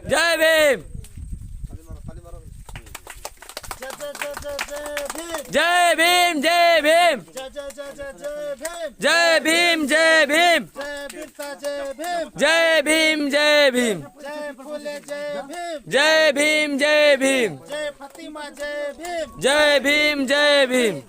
जय भीम जय भीम जय भीम जय भीम जय भीम जय भीम जय भीम जय भीम जय भीम जय फातिमा जय भीम जय भीम जय भीम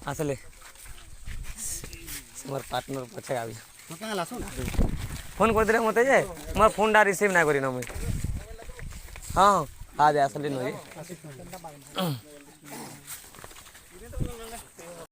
আসলে আমার পার্টনার পছে আবি ফোন করে দিলে মতে যে আমার ফোনটা রিসিভ না করি না মুই হ্যাঁ আজ আসলে নই